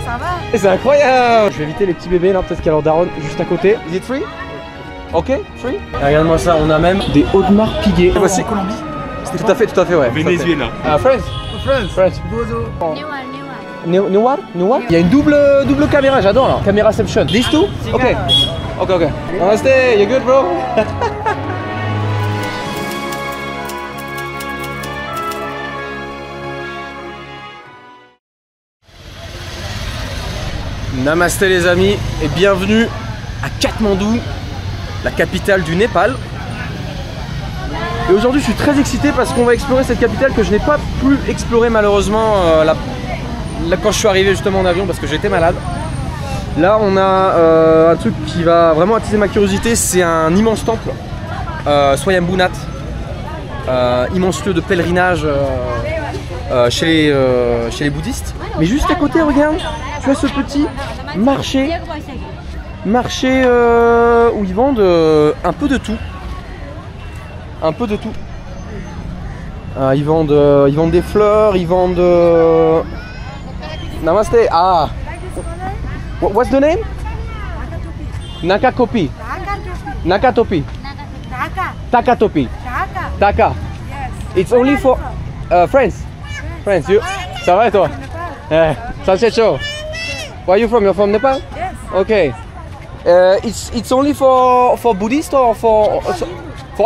Ça va? C'est incroyable. Je vais éviter les petits bébés là, peut-être qu'il y a leur daronne juste à côté. Is it free? Ok, free. Regarde-moi ça, on a même des Audemars Piguet. Voici Colombie. Tout à fait, ouais. Venezuela. France. New what? Il y a une double caméra, j'adore là. Cameraception. These two? Ok. Namaste, you good bro? Namasté les amis et bienvenue à Katmandou, la capitale du Népal. Et aujourd'hui je suis très excité parce qu'on va explorer cette capitale que je n'ai pas pu explorer malheureusement quand je suis arrivé justement en avion parce que j'étais malade. Là on a un truc qui va vraiment attiser ma curiosité, c'est un immense temple, Swayambhunath, immense lieu de pèlerinage chez les bouddhistes. Mais juste à côté, regarde, tu as ce petit marché où ils vendent un peu de tout. Ils vendent des fleurs, ils vendent... Namaste. Ah. What's the name? Nakatopi. Nakatopi. Takatopi. Taka. It's only for friends. Friends, you? Ça va et toi? Ça c'est chaud. Where are you from? You're from Nepal? Yes. Okay. It's only for Buddhist or for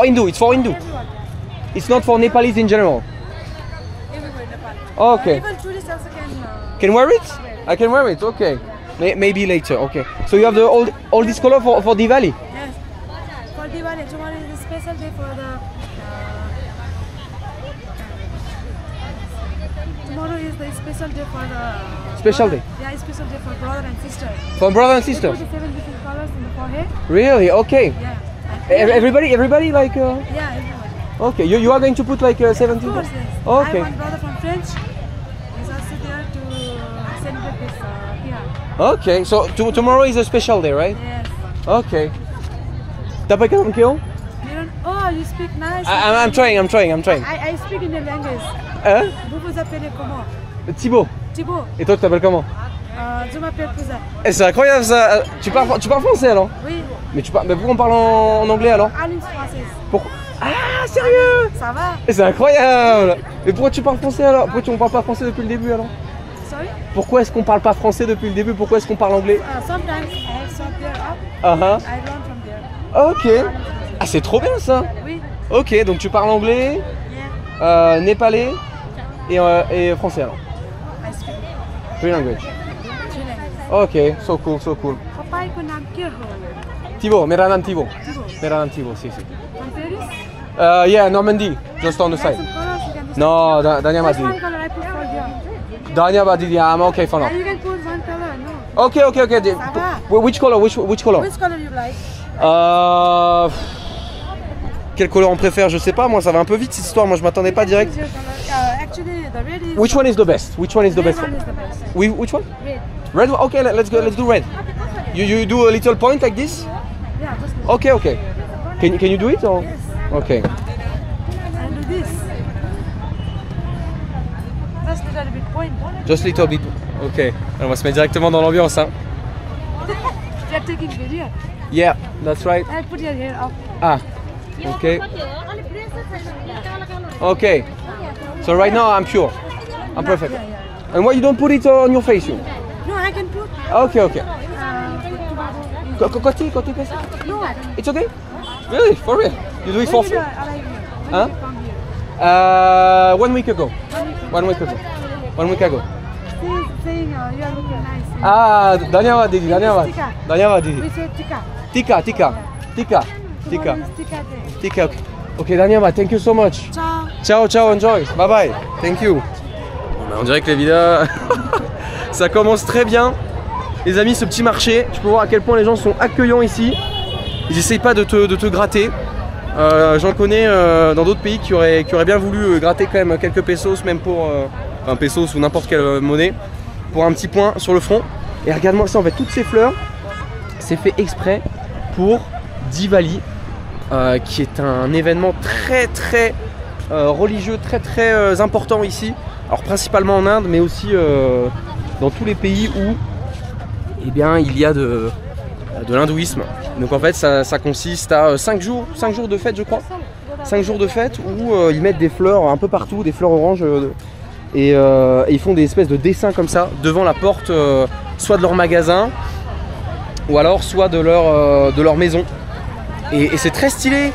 Hindu? It's for Hindu. It's not for Nepalese in general. Everywhere in Nepal. Okay. Even tourists also Can wear it? I can wear it. Okay. Maybe later. Okay. So you have all this color for Diwali? Yes. For Diwali, tomorrow is a special day for the. Tomorrow is the special day for the. Special day? Yeah, special day for brother and sister. For brother and sister? 47 different colors in the forehead. Really? Okay. Yeah. Everybody like. Yeah, everyone. Okay. You are going to put like 70? Of course, yes. Okay. I have one brother from French. He's also there to celebrate this here. Okay. So tomorrow is a special day, right? Yes. Okay. T'as pas qu'un kill? Oh, you speak nice. I'm trying. I speak in the language. Hein? Vous vous appelez comment? Thibaut. Thibaut. Et toi tu t'appelles comment? Je m'appelle Pouza. Eh, c'est incroyable ça. Tu parles français alors? Oui. Mais pourquoi on parle en anglais alors? Alice française. Pourquoi? Ah, sérieux? Ça va? Eh, c'est incroyable. Mais pourquoi tu parles français alors? Pourquoi on parle pas français depuis le début alors? Sorry? Pourquoi est-ce qu'on parle pas français depuis le début? Pourquoi est-ce qu'on parle anglais? Sometimes I have some there up. Uh-huh. I learn from there. Ok. Ah, c'est trop bien ça. Oui. Ok, donc tu parles anglais, Yeah. népalais et français alors. I speak Three language. 3 languages. Ok, so cool. Papa को नाम क्या हो? Thibaut, मेरा नाम Thibaut. Thibaut. मेरा नाम Thibaut, si. From Paris? Yeah, Normandy, just on the side. Some colors you can decide. No, Dania m'a Just dit. one color I put for you. Dania m'a dit, I'm okay for now. And you can put one color, no? Okay. Ça va. Which color? Which color? Which color you like? Quel couleur on préfère? Je sais pas, moi ça va un peu vite cette histoire, moi je m'attendais pas direct. Choose your color. Actually, the red is. Which one is the best? Which one is the Red best? one is the best. Which one? Red. Red one? Okay, let's do red. You do a little point like this? Yeah, just this. Okay. Can you do it or? Yes. Okay. And do this. Just a little bit point. Just little bit. Ok. On va se mettre directement dans l'ambiance, hein. You're taking video. Yeah, that's right. And put your hair up. Ah. Okay. Okay. So right now I'm pure. I'm perfect. Yeah. And why you don't put it on your face, you? No, I can put. Okay. Put Côté face. no. It's okay? Really? For real? You do it for free? I like you. When Huh? did you come here? 1 week ago. 1 week ago. 1 week ago. She's saying you are looking nice. Ah, Dania Didi. We say tika. Tika. Tomorrow is tika day. Tika, okay. Ok, Dania, thank you so much. Ciao, enjoy. Bye. Thank you. On dirait que les vidéos, ça commence très bien. Les amis, ce petit marché, tu peux voir à quel point les gens sont accueillants ici. Ils essayent pas de te gratter. J'en connais dans d'autres pays qui auraient bien voulu gratter quand même quelques pesos, même pour un pesos ou n'importe quelle monnaie, pour un petit point sur le front. Et regarde-moi ça, en fait, toutes ces fleurs, c'est fait exprès pour Diwali, qui est un événement très religieux, très important ici. Alors principalement en Inde, mais aussi dans tous les pays où eh bien, il y a de l'hindouisme. Donc en fait ça consiste à 5 jours de fête je crois. 5 jours de fête où ils mettent des fleurs un peu partout, des fleurs oranges et ils font des espèces de dessins comme ça devant la porte soit de leur magasin ou alors soit de leur maison. Et c'est très stylé.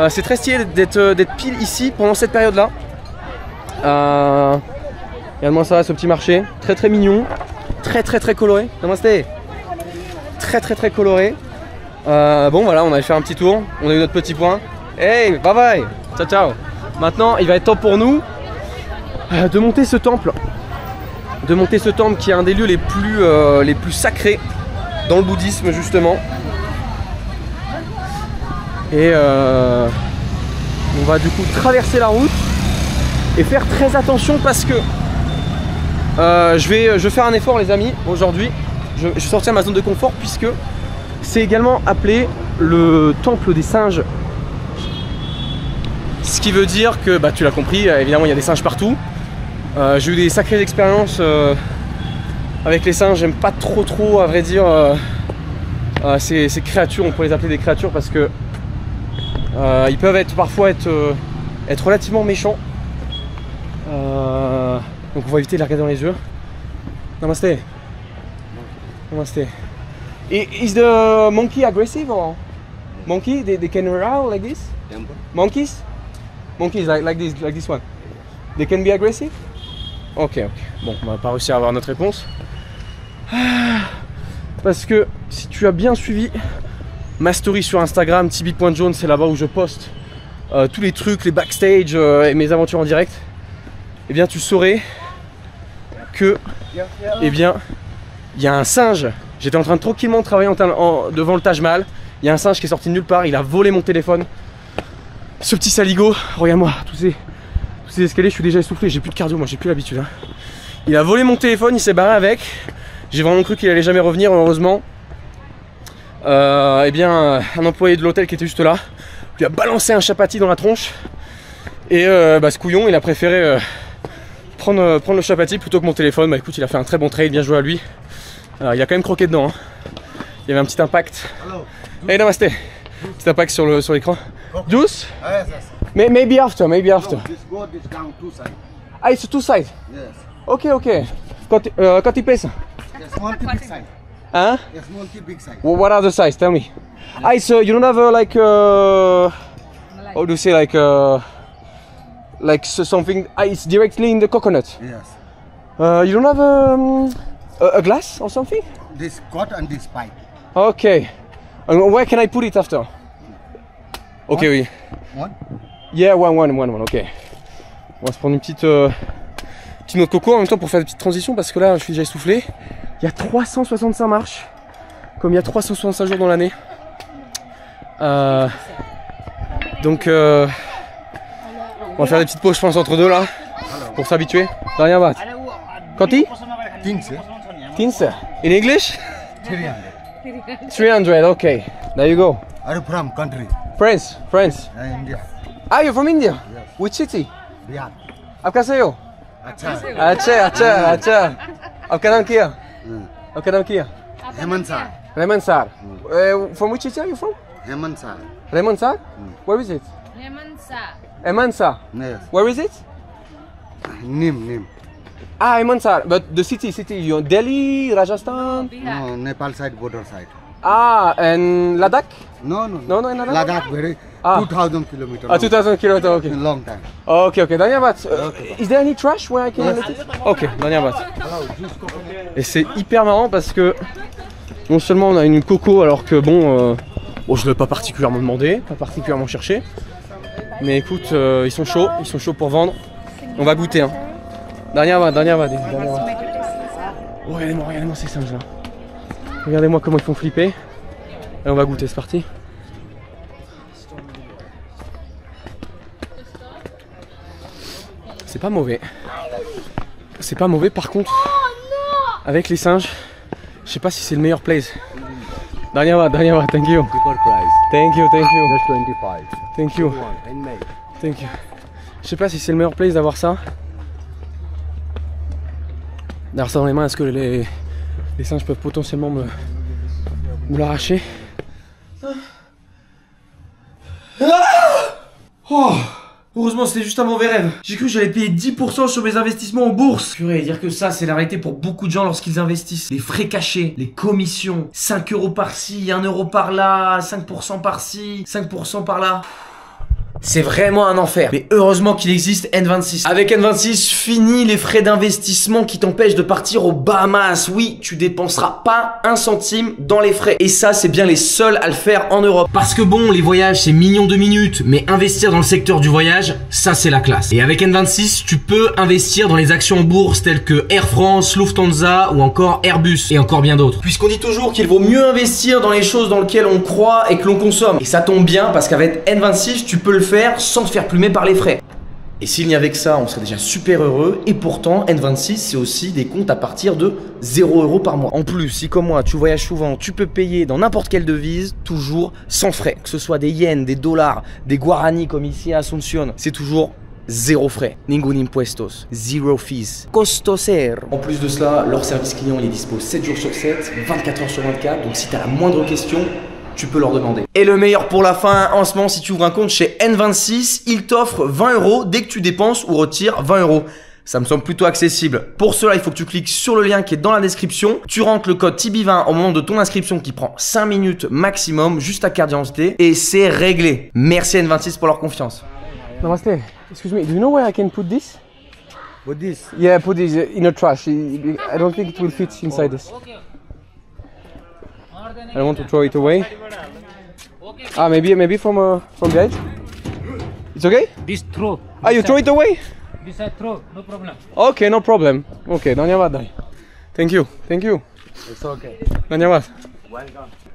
C'est très stylé d'être pile ici pendant cette période-là. Regarde-moi ça, ce petit marché, très mignon, très coloré. Namasté. Très coloré. Bon voilà, on allait faire un petit tour, on a eu notre petit point. Hey, bye bye, ciao. Maintenant, il va être temps pour nous de monter ce temple. Qui est un des lieux les plus sacrés dans le bouddhisme justement. Et on va du coup traverser la route et faire très attention parce que je vais faire un effort les amis aujourd'hui. Je vais sortir de ma zone de confort puisque c'est également appelé le temple des singes. Ce qui veut dire que, bah tu l'as compris, évidemment il y a des singes partout. J'ai eu des sacrées expériences avec les singes, j'aime pas trop à vrai dire ces créatures, on pourrait les appeler des créatures parce que ils peuvent parfois être relativement méchants. Donc on va éviter de les regarder dans les yeux. Namasté. Namasté. Is the monkey aggressive or monkey? They can roar like this? Monkeys? Monkeys like this one. They can be aggressive? Ok. Bon, on va pas réussir à avoir notre réponse. Parce que si tu as bien suivi ma story sur Instagram, tibi.jones, c'est là-bas où je poste tous les trucs, les backstage et mes aventures en direct. Eh bien tu saurais que eh bien il y a un singe. J'étais en train de tranquillement travailler devant le Taj Mahal. Il y a un singe qui est sorti de nulle part, il a volé mon téléphone. Ce petit saligo, regarde-moi, tous ces escaliers, je suis déjà essoufflé, j'ai plus de cardio, moi j'ai plus l'habitude. Hein. Il a volé mon téléphone, il s'est barré avec. J'ai vraiment cru qu'il allait jamais revenir, heureusement. Eh bien, un employé de l'hôtel qui était juste là lui a balancé un chapati dans la tronche. Et ce couillon, il a préféré prendre le chapati plutôt que mon téléphone. Bah écoute, il a fait un très bon trade, bien joué à lui. Il a quand même croqué dedans. Hein. Il y avait un petit impact. Hey, namasté. Petit impact sur l'écran. Juice? Maybe after. No, this go down two sides. Ah, it's two sides? Yes. Ok. Quanti pesa? Small to big size. Huh? Small to big size. What are the size? Tell me. Ah, it's you don't have how do you say like something? Ah, it's directly in the coconut. Yes. You don't have a glass or something? This cut and this pipe. Okay. And where can I put it after? Okay, oui. One? Yeah, one, ok. On va se prendre une petite noix de coco en même temps pour faire des petites transitions parce que là je suis déjà essoufflé. Il y a 365 marches, comme il y a 365 jours dans l'année. Donc on va faire des petites pauses je pense entre deux là, pour s'habituer. Rien va. Quanti? 15. In English? 300, okay. There you go. Are you from country? France. India. Ah, you're from India? Yes. Which city? Bihar. आपका सही हो? अच्छा. आपका नाम क्या? आपका नाम क्या? Hemansar. Remansar. From which city are you from? Hemansar. Remansar? Where is it? Remansar. Yes. Where is it? Nim. Ah, Remansar. But the city, you're Delhi, Rajasthan? No, Nepal side, border side. Ah, and Ladakh? No, in Ladakh? Ladakh, very 2,000 kilometers. 2,000 kilometers, okay. A long time. Ok, Daniabat. Is there any trash where I can let it? Ok, Daniabat. Et c'est hyper marrant parce que non seulement on a une coco alors que bon, je ne l'ai pas particulièrement demandé, pas particulièrement cherché. Mais écoute, ils sont chauds pour vendre. On va goûter. Hein. Daniabat. Oh, regardez-moi ces singes là. Regardez-moi comment ils font flipper. Et on va goûter, c'est parti. C'est pas mauvais. Par contre, avec les singes, je sais pas si c'est le meilleur place. Daniabat, thank you. Super price. Thank you. Just 25. Thank you. Je sais pas si c'est le meilleur place d'avoir ça. D'ailleurs ça dans les mains, est-ce que les singes peuvent potentiellement me l'arracher? Oh, heureusement c'était juste un mauvais rêve. J'ai cru que j'allais payer 10% sur mes investissements en bourse. Purée, dire que ça c'est la réalité pour beaucoup de gens lorsqu'ils investissent. Les frais cachés, les commissions, 5 € par-ci, 1 € par-là, 5% par-ci, 5% par-là. C'est vraiment un enfer. Mais heureusement qu'il existe N26. Avec N26, fini les frais d'investissement qui t'empêchent de partir aux Bahamas. Oui, tu dépenseras pas un centime dans les frais. Et ça, c'est bien les seuls à le faire en Europe. Parce que bon, les voyages, c'est millions de minutes. Mais investir dans le secteur du voyage, ça, c'est la classe. Et avec N26, tu peux investir dans les actions en bourse telles que Air France, Lufthansa ou encore Airbus. Et encore bien d'autres. Puisqu'on dit toujours qu'il vaut mieux investir dans les choses dans lesquelles on croit et que l'on consomme. Et ça tombe bien parce qu'avec N26, tu peux le faire sans te faire plumer par les frais. Et s'il n'y avait que ça, on serait déjà super heureux. Et pourtant, N26, c'est aussi des comptes à partir de 0 € par mois. En plus, si comme moi, tu voyages souvent, tu peux payer dans n'importe quelle devise, toujours sans frais. Que ce soit des yens, des dollars, des guaranis comme ici à Asunción, c'est toujours 0 frais. Ningún impuestos, 0 fees. Costo cero. En plus de cela, leur service client, il est dispo 7 jours sur 7, 24 heures sur 24. Donc si tu as la moindre question, tu peux leur demander. Et le meilleur pour la fin, en ce moment, si tu ouvres un compte chez N26, ils t'offrent 20 € dès que tu dépenses ou retires 20 €. Ça me semble plutôt accessible. Pour cela, il faut que tu cliques sur le lien qui est dans la description. Tu rentres le code TB20 au moment de ton inscription qui prend 5 minutes maximum, juste ta carte d'identité. Et c'est réglé. Merci N26 pour leur confiance. Namaste. Excuse me, do you know where I can put this? With this, Yeah, put this in a trash. I don't think it will fit inside this. I don't want to throw it away. Ah, maybe from the edge. It's okay? This throw. Ah, you throw it away? This I throw, no problem. Okay, no problem. Okay, Danyavad. Thank you. it's okay. Danyavad.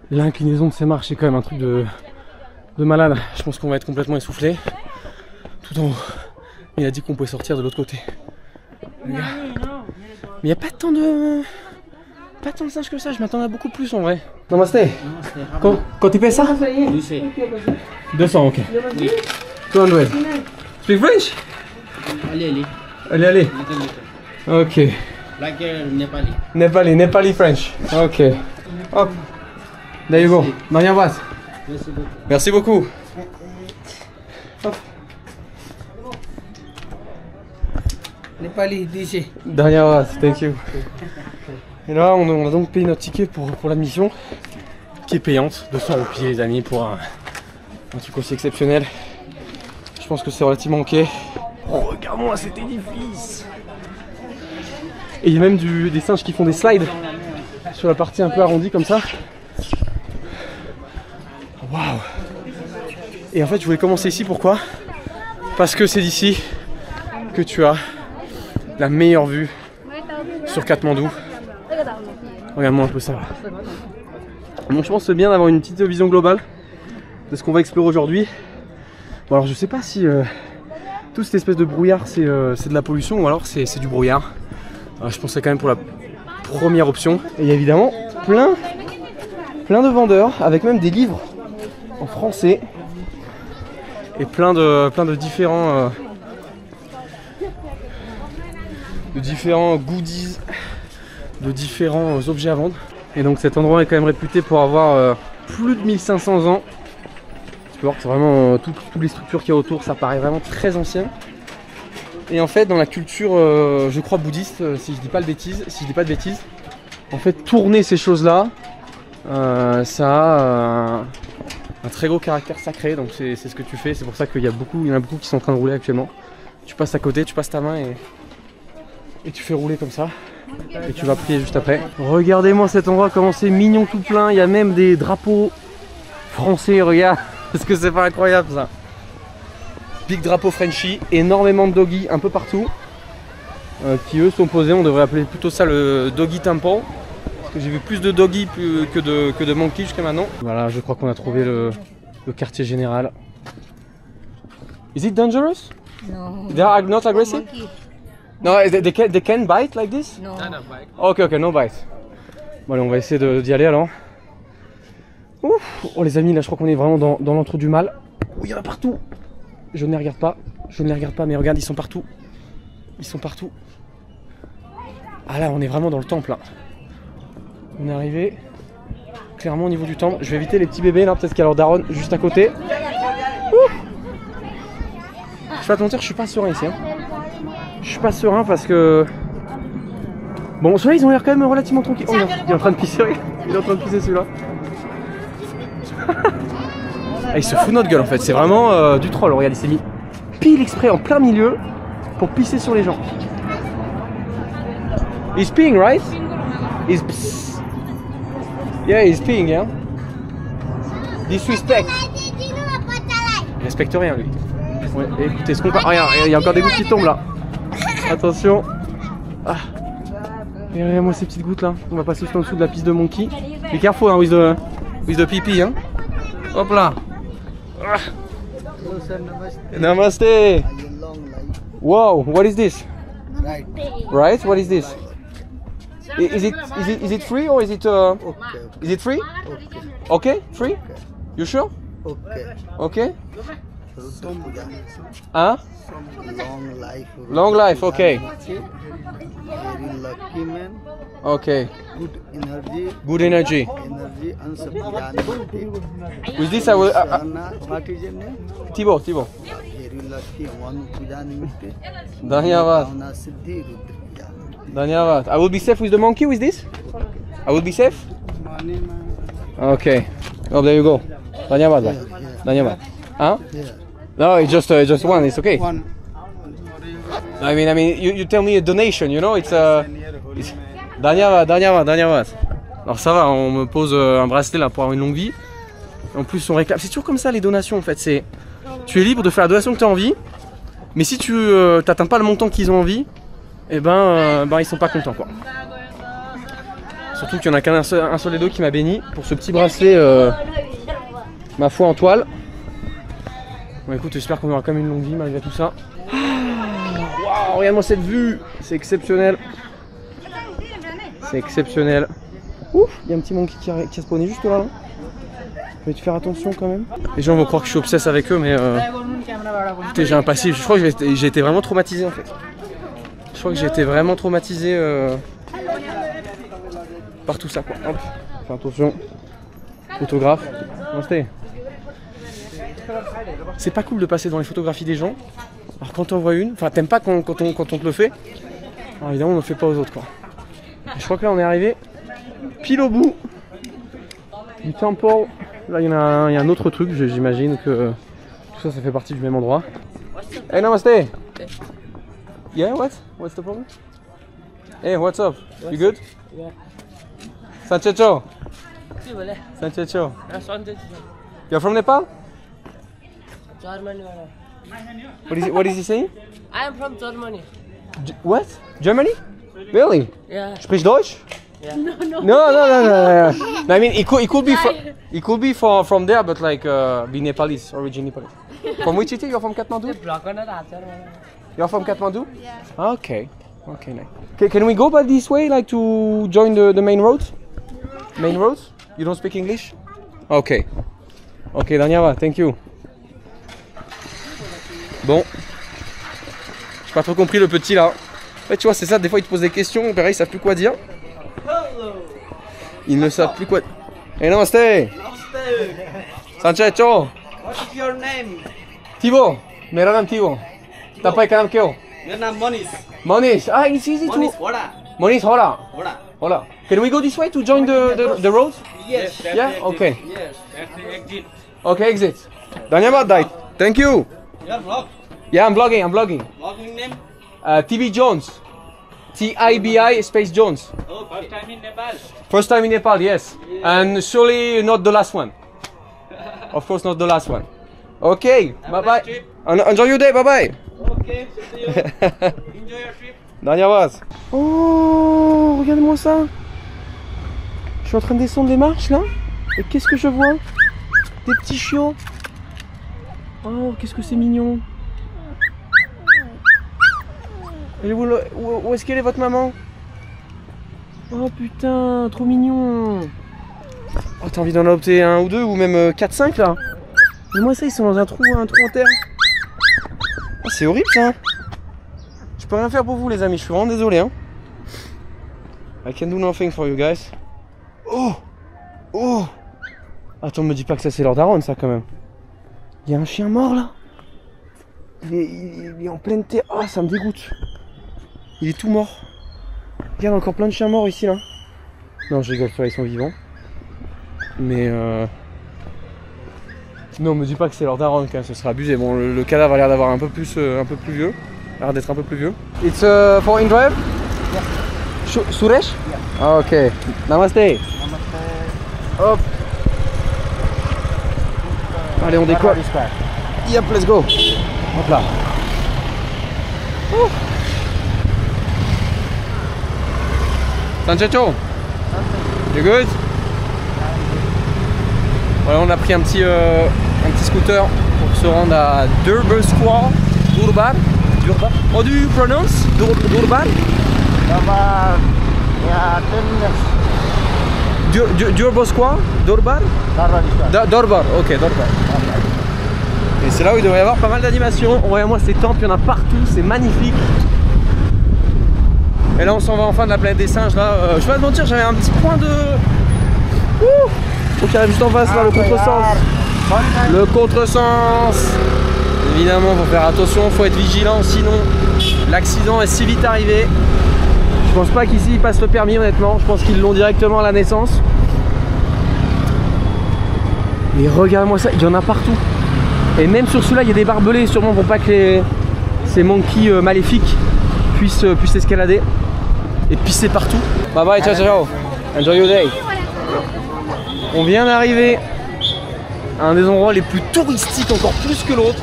L'inclinaison de ces marches, c'est quand même un truc de malade. Je pense qu'on va être complètement essoufflé. Tout en haut. Il a dit qu'on pouvait sortir de l'autre côté. Mais il n'y a pas tant de singes que ça, je m'attendais à beaucoup plus en vrai. Namaste. Quand tu payes ça? 200, ok. 200. Speak French? Allez. Ok. Like Nepali. Nepali French. Ok. Hop. There you go. Danyavad. Merci beaucoup. Hop. Nepali, DJ. Danyavad, thank you. Et là, on a donc payé notre ticket pour l'admission, qui est payante, 200 € les amis, pour un truc aussi exceptionnel. Je pense que c'est relativement ok. Oh, regarde-moi cet édifice! Et il y a même des singes qui font des slides sur la partie un peu arrondie comme ça. Waouh! Et en fait, je voulais commencer ici, pourquoi? Parce que c'est d'ici que tu as la meilleure vue sur Katmandou. Regarde-moi un peu ça. Donc je pense que c'est bien d'avoir une petite vision globale de ce qu'on va explorer aujourd'hui. Bon alors je sais pas si toute cette espèce de brouillard c'est de la pollution ou alors c'est du brouillard. Alors, je pensais quand même pour la première option. Et il y a évidemment plein de vendeurs avec même des livres en français et plein de différents goodies, de différents objets à vendre. Et donc cet endroit est quand même réputé pour avoir plus de 1500 ans. Tu peux voir que c'est vraiment toutes les structures qu'il y a autour, ça paraît vraiment très ancien. Et en fait dans la culture je crois bouddhiste, si je dis pas de bêtises, en fait tourner ces choses là ça a un très gros caractère sacré, donc c'est ce que tu fais. C'est pour ça qu'il y en a beaucoup qui sont en train de rouler actuellement. Tu passes à côté, tu passes ta main et tu fais rouler comme ça. Et tu vas prier juste après. Regardez-moi cet endroit, comment c'est mignon tout plein. Il y a même des drapeaux français, regarde. Est-ce que c'est pas incroyable ça? Big drapeau Frenchy, énormément de doggies un peu partout. Qui eux sont posés, on devrait appeler plutôt ça le doggy temple. Parce que j'ai vu plus de doggies que de monkeys jusqu'à maintenant. Voilà, je crois qu'on a trouvé le quartier général. Is it dangerous? No. They are not aggressive? Monkey. No, they can bite like this? No. Ok, no bite. Bon allez, on va essayer d'y aller alors. Ouf. Oh les amis, là je crois qu'on est vraiment dans l'entre du mal. Oh, il y en a partout. Je ne les regarde pas, mais regarde, ils sont partout. Ah là, on est vraiment dans le temple là. On est arrivé clairement au niveau du temple. Je vais éviter les petits bébés là, peut-être qu'il y a leur daronne juste à côté. Ouh. Je vais pas te mentir, je suis pas serein ici. Hein. Je suis pas serein parce que... Bon, ceux-là ils ont l'air quand même relativement tranquilles. Oh, il est en train de pisser, il est en train de pisser celui-là. Ah, il se fout de notre gueule en fait, c'est vraiment du troll. Regarde, il s'est mis pile exprès en plein milieu pour pisser sur les gens. He's peeing, right? He's... Yeah, he's peeing, yeah. Disrespect. Il respecte rien, lui. Ouais, écoutez, ce qu'on parle... Regarde, il y a encore des gouttes qui tombent, là. Attention. Ah. Et regarde-moi ces petites gouttes, là. On va passer juste en dessous de la piste de monkey. Be careful, hein, with the pipi, hein. Hop là. Ah. Namaste. Wow, what is this? Right. Right? What is this? Is it free or is it is it free? Okay, free? You sure? Okay. Huh? Long life, okay. Very lucky man. Okay. Good energy. Good energy. Energy and supply. With this I will What is your name? Thibaut. Very lucky one puja nimitte. Dhanyavad. Bhavna siddhi rudra puja. Dhanyavad. I will be safe with the monkey with this? I will be safe? Money man. Okay. Oh, there you go. Dhanyavad. Dhanyavad. Huh? Yeah. No, it's just one. It's okay. One. I mean, you tell me a donation, you know, it's Dhanyavad. Alors ça va, on me pose un bracelet là pour avoir une longue vie. En plus, on réclame. C'est toujours comme ça les donations en fait. C'est, tu es libre de faire la donation que tu as envie, mais si tu t'atteins pas le montant qu'ils ont envie, eh ben ils sont pas contents quoi. Surtout qu'il y en a qu'un seul des deux qui m'a béni pour ce petit bracelet, ma foi en toile. Bon écoute, j'espère qu'on aura quand même une longue vie malgré tout ça. Waouh, regarde-moi cette vue, c'est exceptionnel. C'est exceptionnel. Ouf, il y a un petit monkey qui a spawné juste là. Je vais te faire attention quand même. Les gens vont croire que je suis obsesse avec eux, mais écoutez, j'ai un passif. Je crois que j'ai été vraiment traumatisé en fait. Je crois que j'ai été vraiment traumatisé par tout ça quoi. Hop, fais attention. Photographe. C'est pas cool de passer dans les photographies des gens. Alors quand on voit une, enfin t'aimes pas quand on te le fait. Alors évidemment on ne le fait pas aux autres quoi. Et je crois que là on est arrivé pile au bout du temple. Là il y a un autre truc, j'imagine que tout ça fait partie du même endroit. Hey namaste. Yeah, what's the problem? Hey, what's up? You good? Yeah. Sanchecho. Sanchecho. You're from Nepal? Germany. What is he saying? I am from Germany. What? Germany? Really? Yeah. Sprich Deutsch? Yeah. No. I mean, it could be from there, but like be Nepalese, origin Nepalese. From which city? You're from Kathmandu? You're from Kathmandu? Yeah. Okay, nice. Can we go by this way, like to join the main road? Main road? You don't speak English? Okay, Dhanyavad, thank you. Bon, j'ai pas trop compris le petit là. En fait, tu vois, c'est ça, des fois ils te posent des questions, pareil, ils savent plus quoi dire. Ils ne savent plus quoi. Hey, namaste! Sanchecho! What is your name? Thibaut! Mera naam Thibaut. Tapai ka naam kya ho? Your name Monish. Monish! Ah, it's easy to... Monish Hoda. Monish Hoda. Hoda. Can we go this way to join the road? Yes. Yeah? Okay. Yes. That's the exit. Okay, exit. Dhanyavad, Dai. Thank you. Your vlog. Yeah, I'm vlogging. Vlogging name? TV Jones. TIBI space Jones. Oh, first time in Nepal. First time in Nepal, yes. And surely not the last one. Of course not the last one. Okay, bye bye. trip. Enjoy your day, bye bye. Okay, see you. Enjoy your trip. Dhanyavad. Oh, regardez-moi ça. Je suis en train de descendre les marches là. Et qu'est-ce que je vois? Des petits chiots. Oh, qu'est-ce que c'est mignon. Et où est-ce qu'elle est votre maman? Oh putain, trop mignon. Oh, t'as envie d'en adopter un ou deux ou même 4-5 là. Mais moi ça, ils sont dans un trou en terre. Oh, c'est horrible ça. Je peux rien faire pour vous les amis, je suis vraiment désolé hein. I can do nothing for you guys. Oh! Oh! Attends, me dis pas que ça c'est leur daronne ça quand même. Il y a un chien mort là. Il est en pleine terre. Ah, ça me dégoûte. Il est tout mort. Regarde, encore plein de chiens morts ici là. Non, je rigole, ils sont vivants. Mais non, me dis pas que c'est leur daronne quand même, ce serait abusé. Bon, le cadavre a l'air d'avoir un peu plus vieux. A l'air d'être un peu plus vieux. It's for InDrive? Yeah. Suresh? Yeah. Ah, ok. Namaste. Namaste. Hop. Allez, on décolle. Yep, let's go. Hop là. Sanchecho, you good? Voilà, on a pris un petit scooter pour se rendre à Durban Square. Durban? How do you pronounce? Durban? Durban. Yeah, 10 minutes. Durban Square? Durban? Durban, ok, Durban. Et c'est là où il devrait y avoir pas mal d'animations. Regardez-moi ces temples, il y en a partout, c'est magnifique. Et là on s'en va en fin de la planète des singes là. Je vais pas te mentir, j'avais un petit point de... Ouh, qui arrive juste en face là, le contresens. Le contresens. Évidemment, faut faire attention, faut être vigilant, sinon l'accident est si vite arrivé. Je pense pas qu'ici ils passent le permis honnêtement, je pense qu'ils l'ont directement à la naissance. Mais regarde-moi ça, il y en a partout. Et même sur celui-là, il y a des barbelés, sûrement pour pas que ces monkeys maléfiques puissent escalader et pisser partout. Bye bye, ciao ciao. Enjoy your day. On vient d'arriver à un des endroits les plus touristiques, encore plus que l'autre,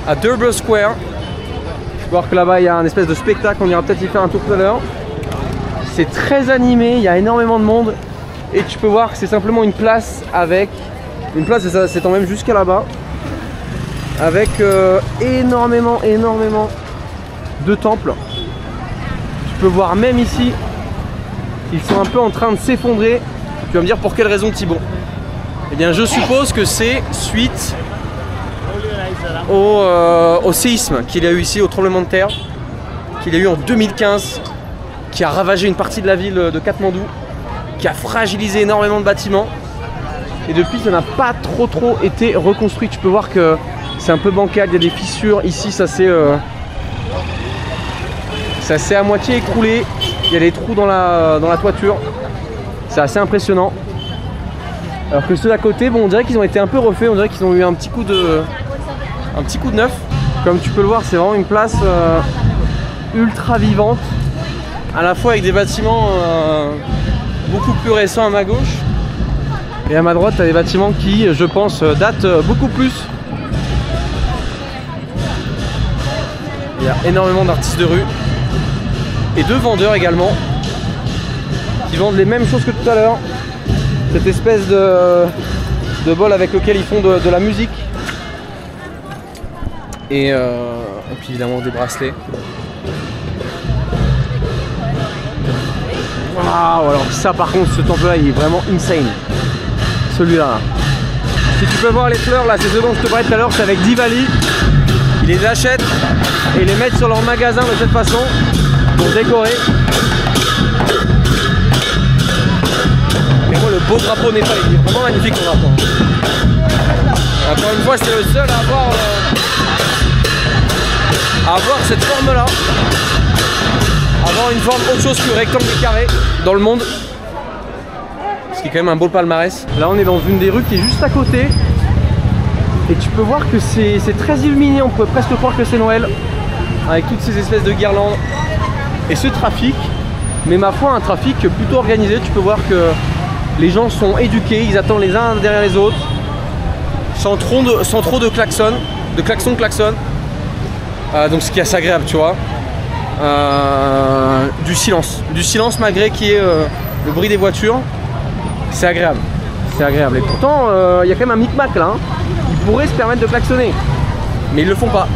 à Durban Square. Je peux voir que là-bas il y a un espèce de spectacle, on ira peut-être y faire un tour tout à l'heure. C'est très animé, il y a énormément de monde et tu peux voir que c'est simplement une place avec une place, et ça s'étend même jusqu'à là-bas, avec énormément de temples. Tu peux voir même ici, ils sont un peu en train de s'effondrer. Tu vas me dire pour quelle raison, Thibaut? Eh bien, je suppose que c'est suite au séisme qu'il y a eu ici, au tremblement de terre qu'il y a eu en 2015, qui a ravagé une partie de la ville de Katmandou, qui a fragilisé énormément de bâtiments. Et depuis, ça n'a pas trop été reconstruit. Tu peux voir que c'est un peu bancal, il y a des fissures. Ici, ça s'est à moitié écroulé. Il y a des trous dans la toiture. C'est assez impressionnant. Alors que ceux d'à côté, bon, on dirait qu'ils ont été un peu refaits. On dirait qu'ils ont eu un petit coup de neuf. Comme tu peux le voir, c'est vraiment une place ultra vivante. À la fois avec des bâtiments beaucoup plus récents à ma gauche. Et à ma droite, tu as des bâtiments qui, je pense, datent beaucoup plus. Il y a énormément d'artistes de rue et de vendeurs également qui vendent les mêmes choses que tout à l'heure. Cette espèce de bol avec lequel ils font de la musique. Et puis évidemment des bracelets. Waouh, alors ça par contre, ce temple là il est vraiment insane. Celui-là. Si tu peux voir les fleurs là, c'est ce dont je te parlais tout à l'heure, c'est avec Diwali. Ils les achètent et les mettent sur leur magasin de cette façon pour décorer. Et moi le beau drapeau népalais, il est vraiment magnifique ton drapeau. Encore une fois, c'est le seul à avoir cette forme là. Avoir une forme autre chose que rectangle et carré dans le monde. Ce qui est quand même un beau palmarès. Là on est dans une des rues qui est juste à côté. Et tu peux voir que c'est très illuminé, on pourrait presque croire que c'est Noël. Avec toutes ces espèces de guirlandes. Et ce trafic, mais ma foi un trafic plutôt organisé. Tu peux voir que les gens sont éduqués, ils attendent les uns derrière les autres. Sans trop de klaxons. Donc ce qui est assez agréable, tu vois. Du silence malgré qu'il y ait le bruit des voitures. C'est agréable, et pourtant il y a quand même un micmac là, hein. Ils pourraient se permettre de klaxonner, mais ils le font pas,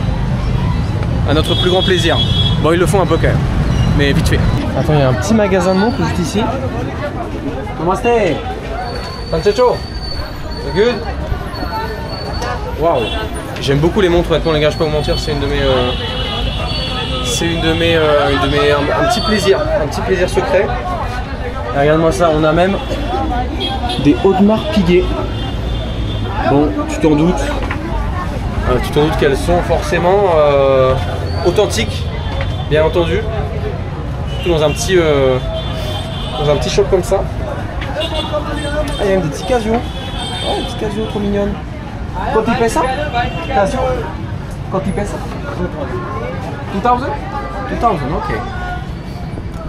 à notre plus grand plaisir. Bon, ils le font un peu quand même, mais vite fait. Attends, il y a un petit magasin de montres juste ici. Namaste. Sanchecho, good. Waouh, j'aime beaucoup les montres maintenant les gars, je peux pas vous mentir, c'est c'est un petit plaisir secret. Et regarde-moi ça, on a même des Audemars Piguet. Bon, tu t'en doutes qu'elles sont forcément authentiques, bien entendu. Surtout dans un petit shop comme ça. Ah, il y a même des petits Casio. Oh, des petits Casio trop mignonnes. Quand il paie ça Casio. Quand il paie ça 2000 2000, ok.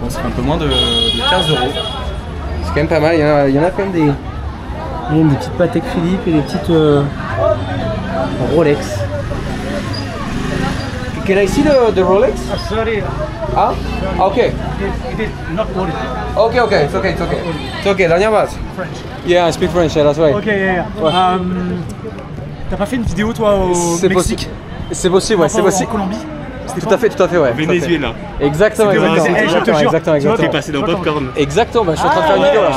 Bon, c'est un peu moins de 15 €. C'est quand même pas mal, il y en a quand même des petites Patek Philippe et des petites Rolex. Can I see the Rolex? Sorry. Ah? Okay. It is not Rolex. Okay, it's okay. It's okay, Daniel Baz. French. Yeah, I speak French, yeah, that's right. Ok, yeah. T'as pas fait une vidéo toi au Mexique? C'est possible, ouais, c'est possible. En Colombie? Tout à fait, ouais. Venezuela. Exactement. T'es passé dans Popcorn. Exactement, bah, je suis en train de faire une vidéo là.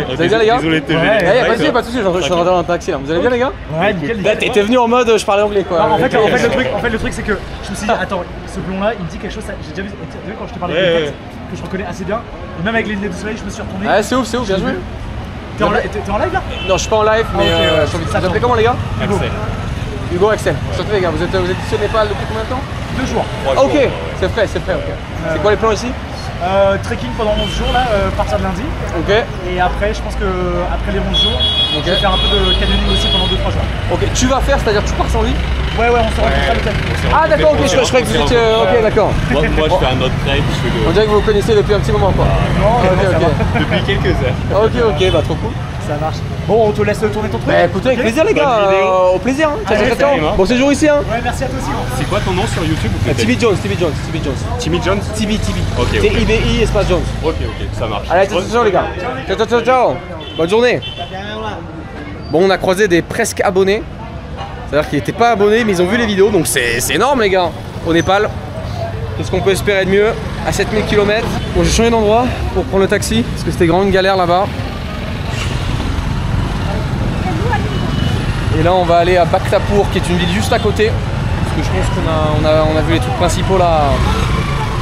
Vous allez bien les gars? Désolé de te Vas-y, pas de soucis, je suis rentré dans un taxi là. Vous allez bien les gars? Ouais, nickel. T'es venu en mode je parlais anglais quoi. En fait, le truc c'est que je me suis dit, attends, ce blond là, il me dit quelque chose, j'ai déjà vu quand je te parlais de tête, que je reconnais assez bien. Et même avec les lunettes de soleil, je me suis retourné. Ouais, c'est ouf, bien joué. T'es en live là? Non, je suis pas en live, mais ça s'appelle comment les gars? Hugo Axel. Surtout les gars, vous êtes ici au Népal depuis combien de temps? 2 jours. Ok, c'est frais, ok. C'est quoi les plans ici? Trekking pendant 11 jours là, partir de lundi. Ok. Et après, je pense que après les 11 jours, je vais faire un peu de canyoning aussi pendant 2-3 jours. Ok, tu vas faire, c'est-à-dire tu pars sans lui? Ouais, on se rencontre à l'hôtel. Ah d'accord, ok, je croyais que vous étiez... Ok, d'accord. Moi je fais un autre trade, On dirait que vous vous connaissez depuis un petit moment quoi. Non, ok. depuis quelques heures. Ok, bah trop cool. Ça marche. Bon, on te laisse tourner ton truc. Bah écoutez, avec plaisir les gars, au plaisir. Bon séjour ici hein. Ouais, merci à toi aussi. C'est quoi ton nom sur YouTube? Timmy Jones. Timmy Jones? TB. Ok. T-I-B-I espace Jones. Ok, ça marche. Allez, ciao les gars. Ciao. Bonne journée. Bon, on a croisé des presque abonnés. C'est-à-dire qu'ils n'étaient pas abonnés, mais ils ont vu les vidéos, donc c'est énorme les gars. Au Népal. Qu'est-ce qu'on peut espérer de mieux à 7000 km? Bon, j'ai changé d'endroit pour prendre le taxi, parce que c'était grande galère là-bas. Et là on va aller à Bhaktapur qui est une ville juste à côté. Parce que je pense qu'on a vu les trucs principaux là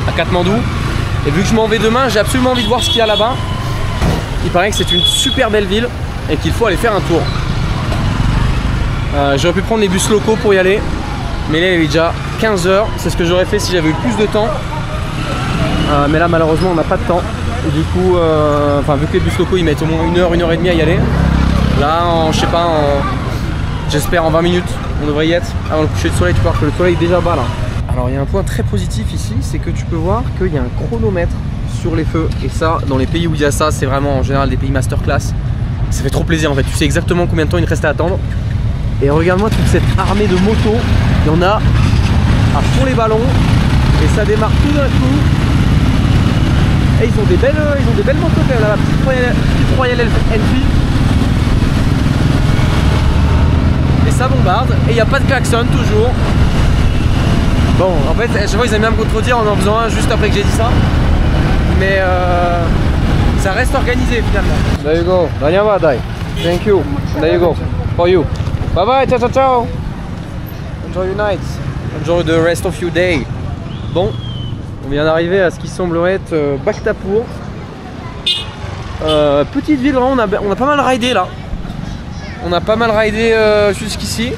à Katmandou. Et vu que je m'en vais demain, j'ai absolument envie de voir ce qu'il y a là-bas. Il paraît que c'est une super belle ville et qu'il faut aller faire un tour. J'aurais pu prendre les bus locaux pour y aller. Mais là il est déjà 15 h. C'est ce que j'aurais fait si j'avais eu plus de temps. Mais là malheureusement on n'a pas de temps. Et du coup, vu que les bus locaux ils mettent au moins 1 heure et demie à y aller. Là, j'espère en 20 minutes, on devrait y être avant le coucher de soleil. Tu vois que le soleil est déjà bas là. Alors il y a un point très positif ici, c'est que tu peux voir qu'il y a un chronomètre sur les feux. Et ça, dans les pays où il y a ça, c'est vraiment en général des pays masterclass. Ça fait trop plaisir en fait, tu sais exactement combien de temps il te reste à attendre. Et regarde-moi toute cette armée de motos, il y en a à fond les ballons. Et ça démarre tout d'un coup. Et ils ont des belles motos quand même là, la petite Royal Enfield. Et ça bombarde, et il n'y a pas de klaxon toujours. Bon, en fait, à chaque fois ils aiment bien me contredire en faisant un juste après que j'ai dit ça. Mais ça reste organisé finalement. There you go, Danyavadai. Thank you. There you go, for you. Bye bye, ciao. Enjoy your night. Enjoy the rest of your day. Bon, on vient d'arriver à ce qui semblerait être Bhaktapur. Petite ville, vraiment, on a pas mal raidé là. On a pas mal raidé jusqu'ici.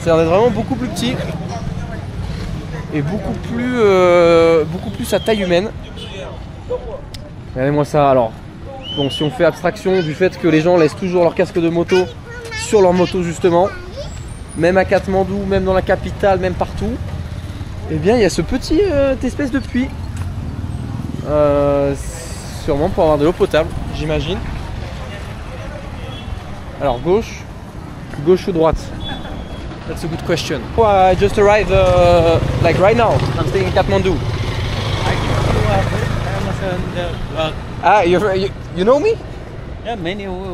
Ça a l'air d'être vraiment beaucoup plus petit. Et beaucoup plus à taille humaine. Regardez-moi ça. Alors, bon, si on fait abstraction du fait que les gens laissent toujours leur casque de moto sur leur moto justement, même à Katmandou, même dans la capitale, même partout, eh bien il y a ce petit espèce de puits. Sûrement pour avoir de l'eau potable, j'imagine. Alors gauche ou droite? That's a good question. Oh, I just arrived like right now. I'm staying in Kathmandu. Ah, you know me? Yeah,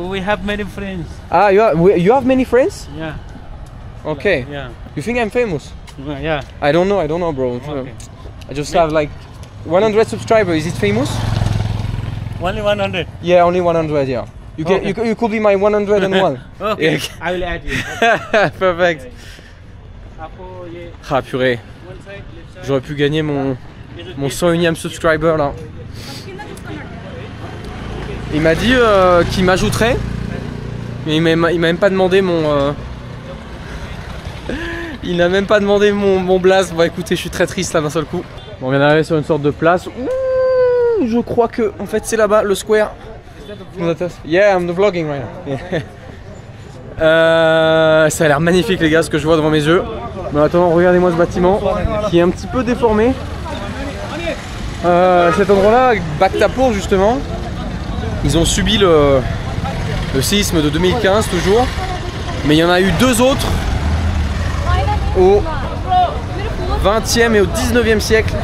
we have many friends. Ah, you have many friends? Yeah. Okay. Yeah. You think I'm famous? Yeah. I don't know, bro. Okay. I just have like 100 subscribers. Is it famous? Only 100. Yeah, only 100. Yeah. You can. Okay. You could be my 101. Okay. Yeah. I will add you. Perfect. Ah purée. One side, left J'aurais pu gagner mon 101e subscriber là. Il m'a dit qu'il m'ajouterait, mais il m'a même pas demandé mon... Il n'a même pas demandé mon blaze. Bon écoutez, je suis très triste là d'un seul coup. Bon, on vient d'arriver sur une sorte de place. Ouh, je crois que en fait c'est là-bas, le square. Yeah, I'm vlogging right now. Yeah. Ça a l'air magnifique les gars, ce que je vois devant mes yeux. Mais attends, regardez-moi ce bâtiment qui est un petit peu déformé. Cet endroit-là, Bhaktapur justement, ils ont subi le séisme de 2015 toujours. Mais il y en a eu 2 autres au 20e et au 19e siècle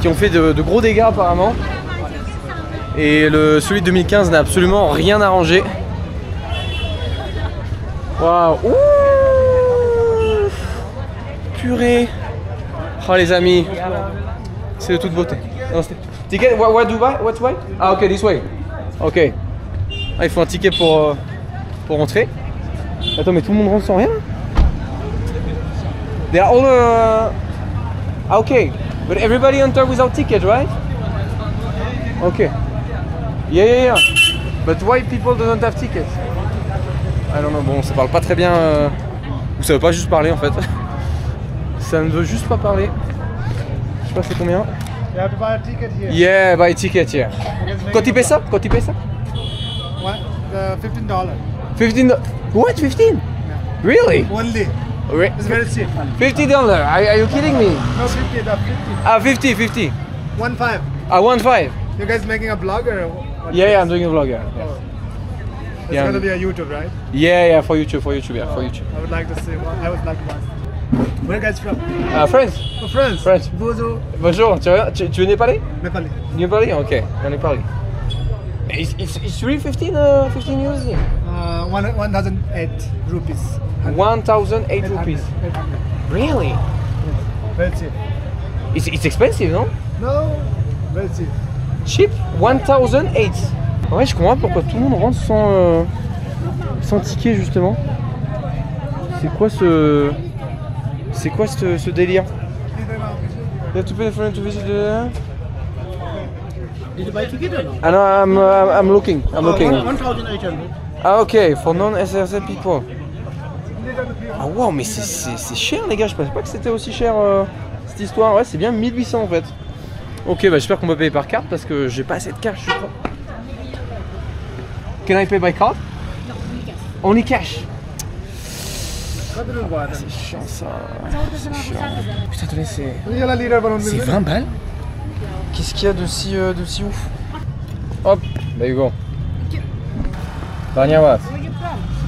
qui ont fait de gros dégâts apparemment. Et celui de 2015 n'a absolument rien arrangé. Waouh! Purée! Oh les amis, c'est de toute beauté. Ticket, what do I? What way? Ah ok, this way. Ok. Ah, il faut un ticket pour rentrer. Attends, mais tout le monde rentre sans rien? They are all okay, but everybody enter without ticket, right? Okay. Yeah. But why people don't have tickets? I don't know. Bon, ça parle pas très bien. Ou ça veut pas juste parler en fait. Ça ne veut juste pas parler. Je sais pas c'est combien. You have to buy a ticket here. Yeah, buy a ticket, yeah. Quanti pesa? Quanti pesa? What? $15. 15. What? 15? Yeah. Really? Only. It's very cheap. $50? Are you kidding me? No, 50. The 50. Ah, 50. 1.5. Ah, 1.5. You guys making a vlog or what? Yeah, I'm doing a vlog. Yeah. Oh. It's Yeah. gonna be a YouTube, right? Yeah, for YouTube, yeah, for YouTube. I would like to see. I would like to watch. Where are you guys from? France. Oh, France. French. Bonjour. Bonjour, tu es népalais? Nepali. Népalais? Ok, on est parlé. It's really 15 USD? 1,008 rupees. 1,008 rupees. Really? Very cheap. It's expensive, non? No, very cheap. Cheap? 1,008. Ouais, je comprends pourquoi tout le monde rentre sans ticket justement. C'est quoi ce délire? You have to pay for to visit the... Did you buy ticket or no? Ah no, I'm looking. 1,800. Ah ok, for non-SRC people. Ah wow, mais c'est cher les gars, je pensais pas que c'était aussi cher cette histoire. Ouais, c'est bien 1800 en fait. Ok, bah j'espère qu'on va payer par carte parce que j'ai pas assez de cash je crois. Can I pay by card? No, Only cash. Ah, c'est chiant ça. C'est chiant. Putain, attendez, c'est 20 balles? Qu'est-ce qu'il y a de si ouf? Hop, there you go. Daniel,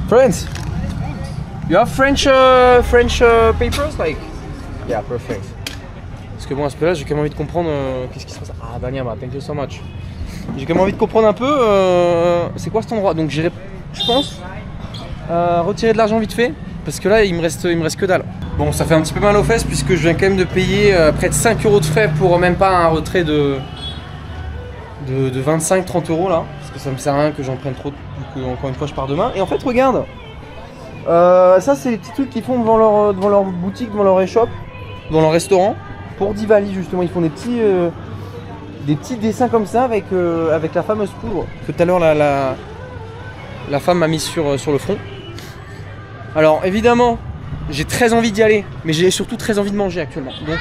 France. You have French papers, like? Yeah, perfect. Parce que bon, à ce peu-là, j'ai quand même envie de comprendre qu'est-ce qui se passe. Ah, Daniel, thank you so much. J'ai quand même envie de comprendre un peu c'est quoi cet endroit. Donc j'irai, je pense, retirer de l'argent vite fait. Parce que là, il me reste que dalle. Bon, ça fait un petit peu mal aux fesses puisque je viens quand même de payer près de 5 € de frais pour même pas un retrait de 25-30 € là. Parce que ça me sert à rien que j'en prenne trop, que encore une fois je pars demain. Et en fait, regarde, ça c'est les petits trucs qu'ils font devant leur boutique, devant leur e-shop, dans leur restaurant. Pour Diwali justement, ils font des petits dessins comme ça avec la fameuse poudre que tout à l'heure la femme m'a mis sur le front. Alors évidemment, j'ai très envie d'y aller, mais j'ai surtout très envie de manger actuellement. Donc,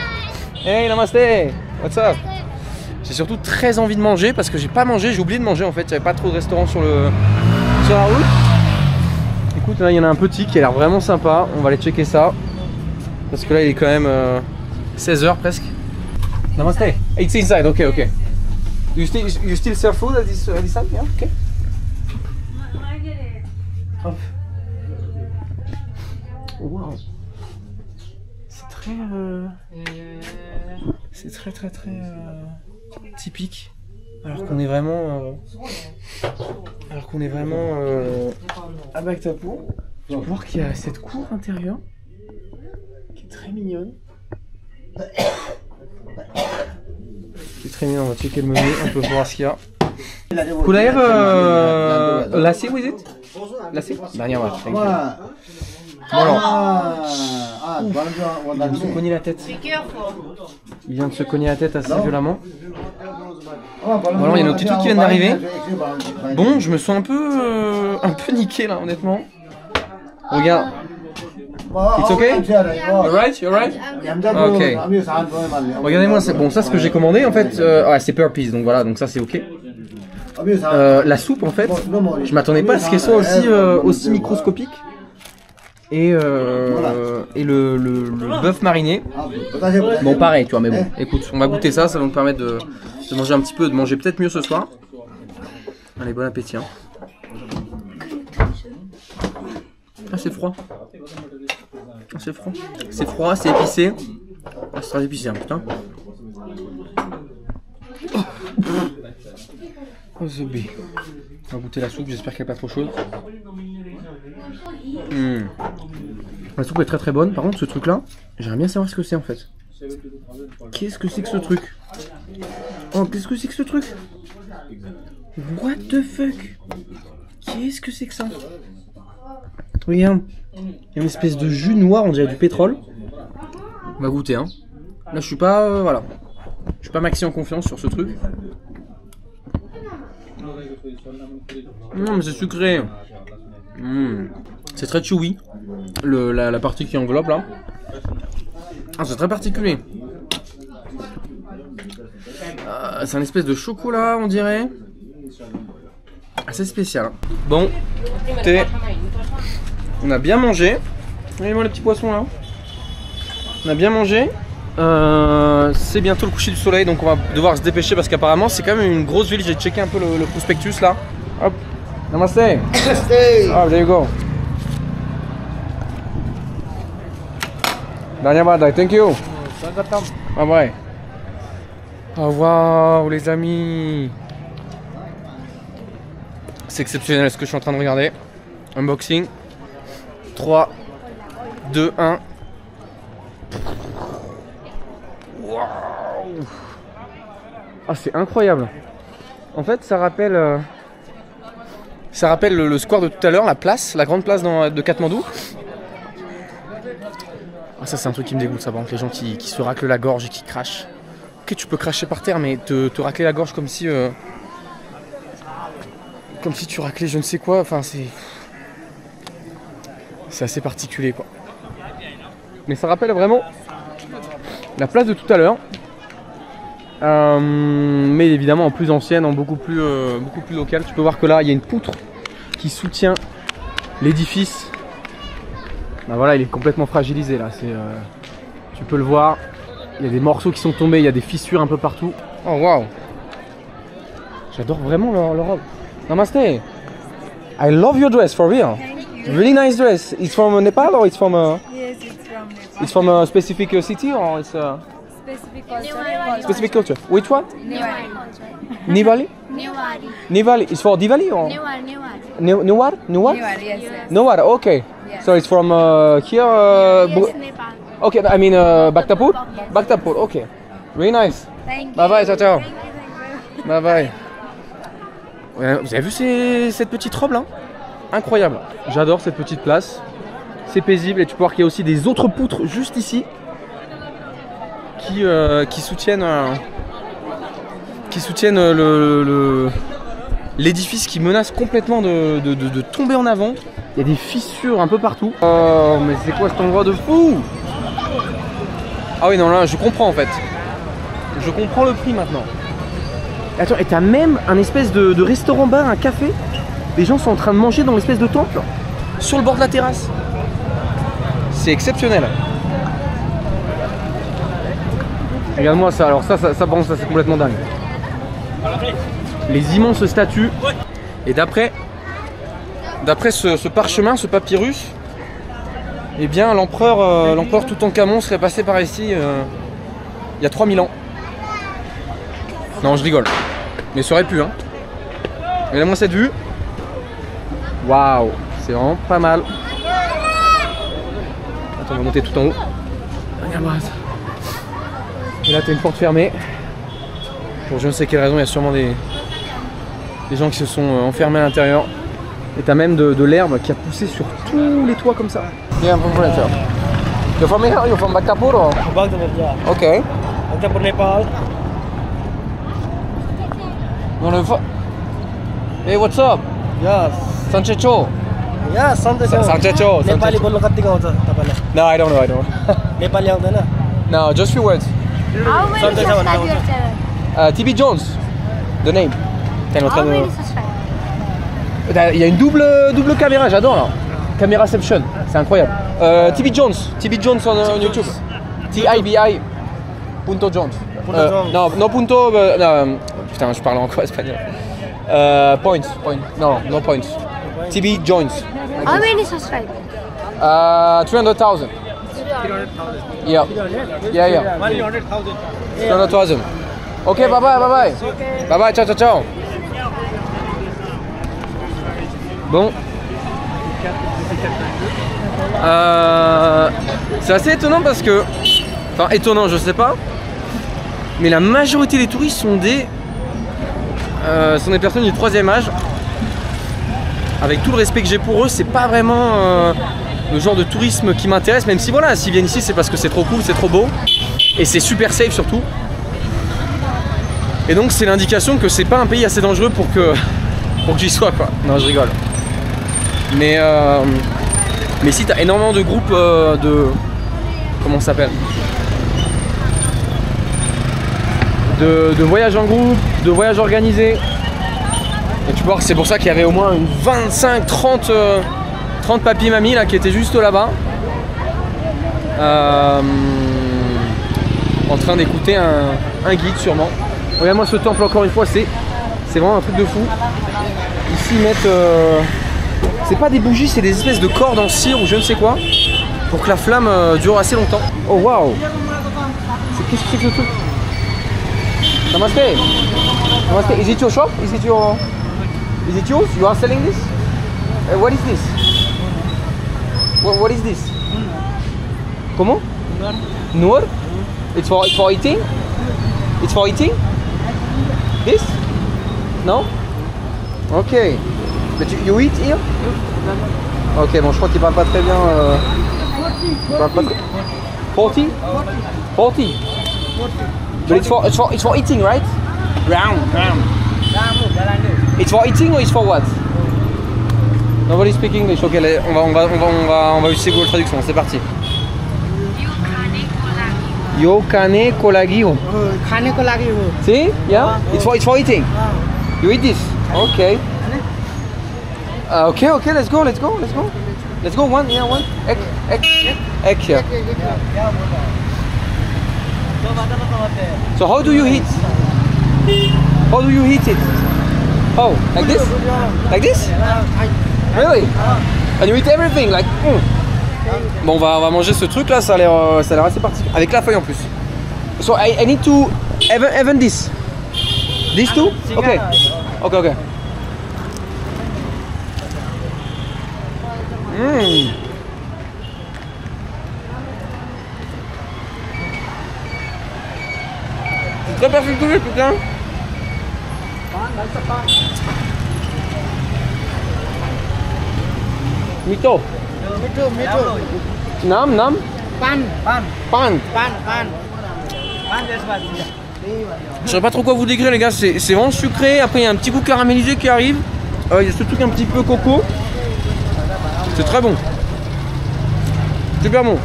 hey namaste, what's up? J'ai surtout très envie de manger parce que j'ai pas mangé, j'ai oublié de manger en fait. Il n'y avait pas trop de restaurants sur la route. Écoute, là il y en a un petit qui a l'air vraiment sympa. On va aller checker ça parce que là il est quand même 16 h presque. Namaste. It's inside. Ok. You still serve food at this side? Yeah. Okay. Hop. Wow. C'est très typique. Alors qu'on est vraiment à Bhaktapur. Tu peux voir qu'il y a cette cour intérieure qui est très mignonne. On va checker le menu, on peut voir ce qu'il y a. Could I have lassi with it? Lassi? Daniel, thank you. Bon alors. Il vient de se cogner la tête. Il vient de se cogner la tête assez violemment. Bon alors il y a nos petits trucs qui viennent d'arriver. Bon, je me sens un peu niqué là honnêtement. Regarde. It's okay? You're right? You're right? Ok. Regardez-moi, c'est bon, ça ce que j'ai commandé en fait, ouais, c'est per-piece, donc voilà, donc ça c'est ok. La soupe en fait, je m'attendais pas à ce qu'elle soit aussi microscopique. Et le bœuf mariné. Bon pareil, tu vois, mais bon, écoute, on va goûter ça, ça va nous permettre de manger un petit peu, de manger peut-être mieux ce soir. Allez, bon appétit. Hein. Ah c'est froid. C'est froid. C'est froid, c'est épicé. Ah c'est très épicé, hein, putain. Oh the bee. On va goûter la soupe, j'espère qu'elle n'est pas trop chaude. La soupe est très très bonne, par contre ce truc là, j'aimerais bien savoir ce que c'est en fait. Qu'est-ce que c'est que ce truc? Oh, qu'est-ce que c'est que ce truc? What the fuck? Qu'est-ce que c'est que ça? Regarde, il y a une espèce de jus noir, on dirait du pétrole. On va goûter, hein. Là je suis pas, voilà. Je suis pas maxi en confiance sur ce truc. Mais c'est sucré. C'est très chewy. La partie qui enveloppe là. Ah, c'est très particulier. C'est un espèce de chocolat, on dirait. Assez spécial. Bon, écoutez, on a bien mangé. Regardez-moi les petits poissons là. On a bien mangé. C'est bientôt le coucher du soleil, donc on va devoir se dépêcher parce qu'apparemment c'est quand même une grosse ville. J'ai checké un peu le prospectus là. Hop, namaste. Oh, there you go. Dhanyabad, thank you. Bye bye. Oh waouh les amis. C'est exceptionnel ce que je suis en train de regarder. Unboxing. 3, 2, 1. Waouh. Ah c'est incroyable. En fait ça rappelle le square de tout à l'heure, la place, la grande place de Katmandou. Ah ça c'est un truc qui me dégoûte ça par contre, les gens qui se raclent la gorge et qui crachent. Ok tu peux cracher par terre mais te racler la gorge comme si tu raclais je ne sais quoi, enfin c'est assez particulier quoi. Mais ça rappelle vraiment la place de tout à l'heure. Mais évidemment en plus ancienne, en beaucoup plus locale. Tu peux voir que là il y a une poutre qui soutient l'édifice. Ben voilà, il est complètement fragilisé là. Tu peux le voir. Il y a des morceaux qui sont tombés, il y a des fissures un peu partout. Oh waouh! J'adore vraiment leur robe. Namaste. I love your dress for real. Really nice dress. It's from Nepal or it's from Yes, it's from Nepal. It's from a specific city or it's a specific culture? Which one? Nivali? Nivali. It's for Diwali or? Newar? Newar, yes. Newar, okay. Yes. So it's from here? Nepal. Okay, I mean Bhaktapur? Bhaktapur, okay. Very nice. Thank you. Bye bye, ciao ciao. Thank you. Bye bye. Ouais, vous avez vu cette petite robe là? Incroyable. J'adore cette petite place. C'est paisible et tu peux voir qu'il y a aussi des autres poutres juste ici qui soutiennent l'édifice qui menace complètement de tomber en avant. Il y a des fissures un peu partout. Oh mais c'est quoi cet endroit de fou? Ah oui non là je comprends en fait. Je comprends le prix maintenant. Attends, et t'as même un espèce de restaurant-bar, un café. Les gens sont en train de manger dans l'espèce de temple sur le bord de la terrasse. C'est exceptionnel. Regarde-moi ça, alors ça c'est complètement dingue. Les immenses statues. Et d'après ce parchemin, ce papyrus, eh bien l'empereur Toutankhamon serait passé par ici il y a 3000 ans. Non, je rigole. Mais ça aurait pu, hein. Regardez-moi cette vue. Waouh, c'est vraiment pas mal. Attends, on va monter tout en haut. Regarde-moi ça. Et là, t'as une porte fermée. Pour je ne sais quelle raison, il y a sûrement des gens qui se sont enfermés à l'intérieur. Et t'as même de l'herbe qui a poussé sur tous les toits comme ça. Yeah, I'm from Furniture. You're from here? You're from Bhaktapur or? Bhaktapur, yeah. Okay. Bhaktapur, Nepal. Hey, what's up? Yes. Sanchecho. Yeah, Sanchecho. Sanchecho. Nepali बोल्नु कतिको आउँछ तपाईलाई? No, I don't know. Nepali आउँदैन? No, just few words. How many subscribers do you have? TB Jones, the name. How many subscribers? Il y a une double caméra, j'adore là. Cameraception, c'est incroyable. TB Jones on YouTube. TIBI. Punto Jones. Non, no punto. Putain, je parle en quoi espagnol? Points. No points. TB Jones. How many subscribers? 300,000. Yeah. 100,000. 300,000. Ok, bye bye. Bye bye, ciao. Bon. C'est assez étonnant parce que... Enfin, étonnant, je sais pas. Mais la majorité des touristes sont des personnes du 3e âge. Avec tout le respect que j'ai pour eux, c'est pas vraiment le genre de tourisme qui m'intéresse. Même si voilà, s'ils viennent ici, c'est parce que c'est trop cool, c'est trop beau. Et c'est super safe surtout. Et donc c'est l'indication que c'est pas un pays assez dangereux pour que j'y sois quoi. Non, je rigole. Mais si t'as énormément de groupes de... Comment ça s'appelle, de voyages en groupe, de voyages organisés. Et tu vois, c'est pour ça qu'il y avait au moins une 25-30 papis mamies là qui étaient juste là-bas. En train d'écouter un guide sûrement. Regarde-moi ce temple encore une fois, c'est vraiment un truc de fou. Ici ils mettent... c'est pas des bougies, c'est des espèces de cordes en cire ou je ne sais quoi. Pour que la flamme dure assez longtemps. Oh waouh! Qu'est-ce que c'est que ce truc? Namaste! Namaste! Is it your shop? Is it yours? You are selling this? What is this? What is this? Comment? Noor? It's for eating? It's for eating? This? No? Ok. But you eat here? Ok, bon, je crois qu'il parle pas très bien. Il parle pas très... 40? 40? But it's for eating, right? Round. It's for eating or it's for what? Nobody speak English. Ok, on va utiliser Google Traduction. C'est parti. Yo kane kolagi ho. खाने को लागि हो. See? Yeah? It's for eating. You eat this? Okay. Okay, let's go. Let's go, one. Egg here. So how do you eat? How do you eat it? Oh, like this? Like this? Really? And you eat everything, like... Bon, on va manger ce truc là, ça a l'air assez particulier. Avec la feuille en plus. So I need to... Even this? This too? Okay. C'est très particulier putain. Mito. Nam. Pan. Je sais pas trop quoi vous décrire les gars, c'est vraiment sucré, après il y a un petit goût caramélisé qui arrive. Il y a ce truc un petit peu coco. C'est très bon. Super bon.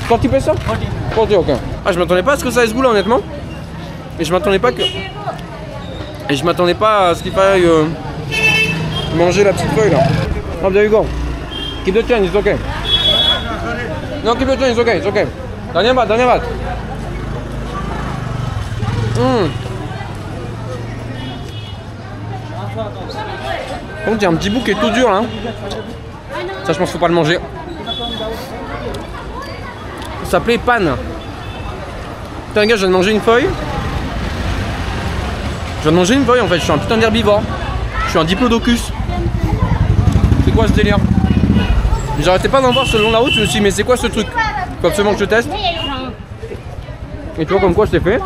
Quand tu fais ça? 40, ok. Ah, je m'attendais pas à ce que ça ait ce goût là honnêtement. Et je m'attendais pas à ce qu'il fallait manger la petite feuille là. Oh, there you go. Keep the chain, it's okay. No, keep the chain, it's okay. Dernière batte. Donc il y a un petit bout qui est tout dur là. Ça je pense qu'il faut pas le manger. Ça s'appelait pan. Putain les gars, je viens de manger une feuille. En fait, je suis un putain d'herbivore. Je suis un diplodocus. C'est quoi ce délire? J'arrêtais pas d'en voir ce long la route, je me suis dit mais c'est quoi ce truc? Faut absolument que je teste. Et tu vois comme quoi je t'ai fait.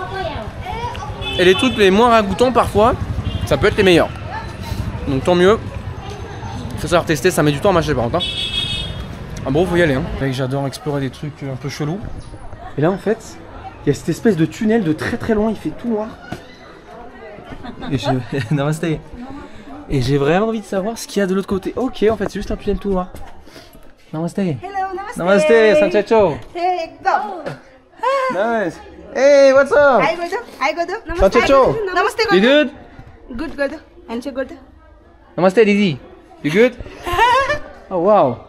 Et les trucs les moins ragoûtants parfois, ça peut être les meilleurs. Donc tant mieux. Faut savoir tester, ça met du temps à mâcher par contre. Ah bon, faut y aller, hein. J'adore explorer des trucs un peu chelous. Et là, en fait, il y a cette espèce de tunnel de très très loin, il fait tout noir. Et je... Namaste. Et j'ai vraiment envie de savoir ce qu'il y a de l'autre côté. Ok, en fait, c'est juste un tunnel tout noir. Namaste. Hello, namaste. Namaste, Sanchacho. Hey, go. Nice. Hey, what's up? Hi, Godo. Hi, Godo. Sanchacho. Namaste, You Godo. good? Good, Godo. Handshake, Godo. Namaste, Didi. You good? Oh, wow.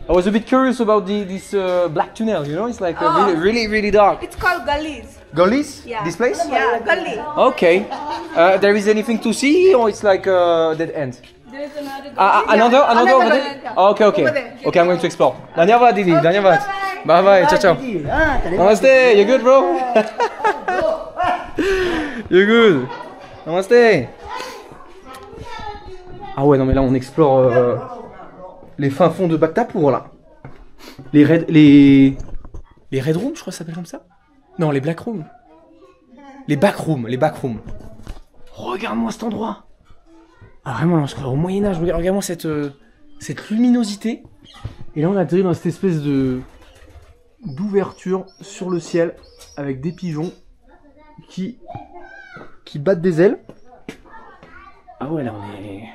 I was a bit curious about this black tunnel, you know? It's like really dark. It's called gullies. Gullies? Yeah. This place? Yeah, gully. Okay. There is anything to see or it's like a dead end? There is another Another over there? Oh, okay. Over there. Okay, I'm going to explore. Dhanyavad, Didi. Dhanyavad. Bye bye. Ciao, ciao. Namaste. You good, bro? You good? Namaste. Ah ouais, non mais là on explore les fins fonds de Bhaktapur là. Les red rooms, je crois que ça s'appelle comme ça. Non, les black rooms. Les back rooms. Regarde-moi cet endroit. Ah vraiment, là, je crois au Moyen-Âge, regarde-moi cette luminosité. Et là on atterrit dans cette espèce d'ouverture sur le ciel avec des pigeons qui battent des ailes. Ah ouais, là on est...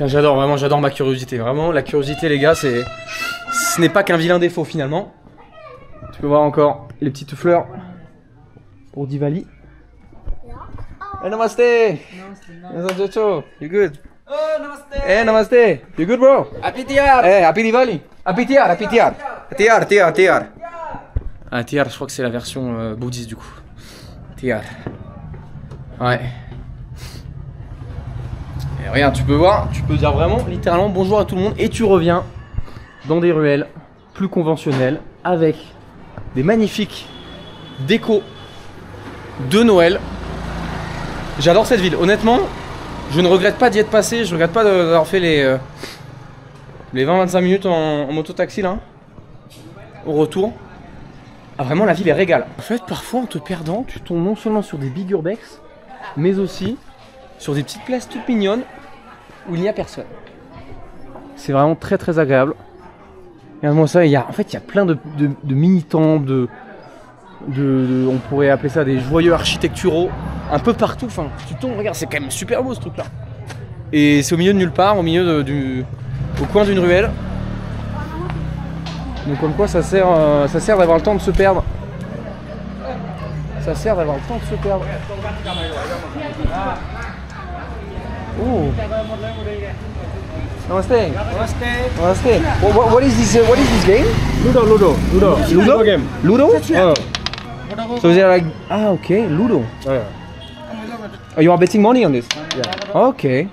J'adore, vraiment, j'adore ma curiosité. Vraiment, la curiosité, les gars, ce n'est pas qu'un vilain défaut, finalement. Tu peux voir encore les petites fleurs pour Diwali. Hey, namaste! Namaste. You good? Oh, namaste. Hey, namaste! You good, bro? Happy Tiyar. Hey, happy Diwali! Happy Tiyar! Tiyar! Ah, Tiyar, je crois que c'est la version bouddhiste, du coup. Tiyar. Ouais. Et regarde, tu peux voir, tu peux dire vraiment, littéralement, bonjour à tout le monde. Et tu reviens dans des ruelles plus conventionnelles avec des magnifiques décos de Noël. J'adore cette ville, honnêtement, je ne regrette pas d'y être passé. Je ne regrette pas d'avoir fait les 20-25 minutes en moto-taxi là, au retour. Ah, vraiment, la ville est régale. En fait, parfois en te perdant, tu tombes non seulement sur des big urbex, mais aussi sur des petites places toutes mignonnes où il n'y a personne. C'est vraiment très agréable. Regarde-moi ça, en fait il y a plein de mini-temples, on pourrait appeler ça des joyeux architecturaux, un peu partout. Enfin, tu tombes, regarde, c'est quand même super beau ce truc là. Et c'est au milieu de nulle part, au milieu au coin d'une ruelle. Donc comme quoi ça sert d'avoir le temps de se perdre. Ça sert d'avoir le temps de se perdre. Oh. Namaste. Namaste. What is this game? Ludo game. Ludo? So they're like, okay, Ludo. Oh, you are betting money on this? Yeah. Okay.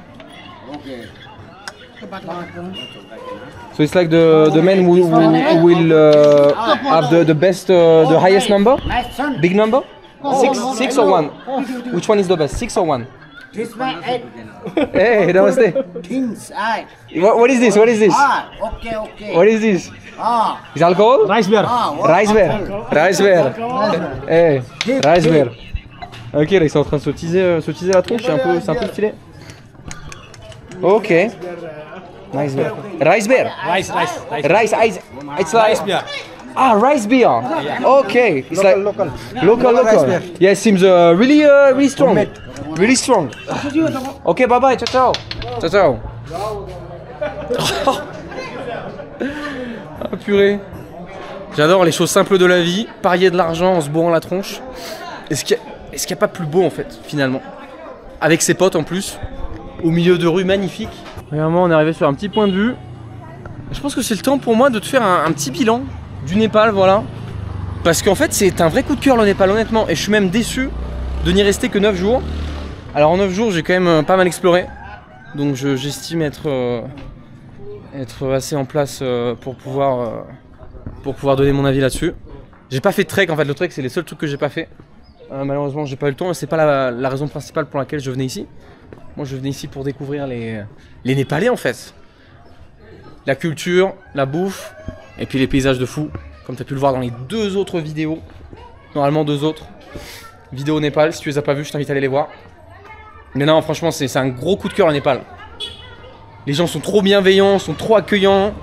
So it's like the man who will have the best, the highest number? Big number? Six or one? Which one is the best? 6 or 1? This one 8. Hey, namaste. Things 8. What is this? What is this? Okay. What is this? Is alcohol? Rice beer. Rice beer. Hey, rice beer. Ok, là ils sont en train de se teaser la tronche, c'est un peu stylé. Ok. Nice beer. Rice beer. Rice. It's like rice beer. Rice beer. Okay. It's local. Local. Yeah, it seems really strong. Really strong. Ok, bye bye. Ciao. Ah purée. J'adore les choses simples de la vie. Parier de l'argent en se bourrant la tronche. Est-ce qu'il n'y a pas plus beau en fait, finalement? Avec ses potes en plus. Au milieu de rues magnifiques. Vraiment, on est arrivé sur un petit point de vue. Je pense que c'est le temps pour moi de te faire un petit bilan du Népal, voilà. Parce qu'en fait, c'est un vrai coup de cœur le Népal, honnêtement. Et je suis même déçu de n'y rester que 9 jours. Alors en 9 jours, j'ai quand même pas mal exploré. Donc j'estime être assez en place pour pouvoir donner mon avis là-dessus. J'ai pas fait de trek en fait, le trek c'est les seuls trucs que j'ai pas fait. Malheureusement j'ai pas eu le temps et c'est pas la raison principale pour laquelle je venais ici. Moi je venais ici pour découvrir les Népalais en fait. La culture, la bouffe et puis les paysages de fou. Comme tu as pu le voir dans les 2 autres vidéos. Normalement 2 autres vidéos au Népal, si tu les as pas vues je t'invite à aller les voir. Mais non franchement c'est un gros coup de cœur le Népal. Les gens sont trop bienveillants, sont trop accueillants.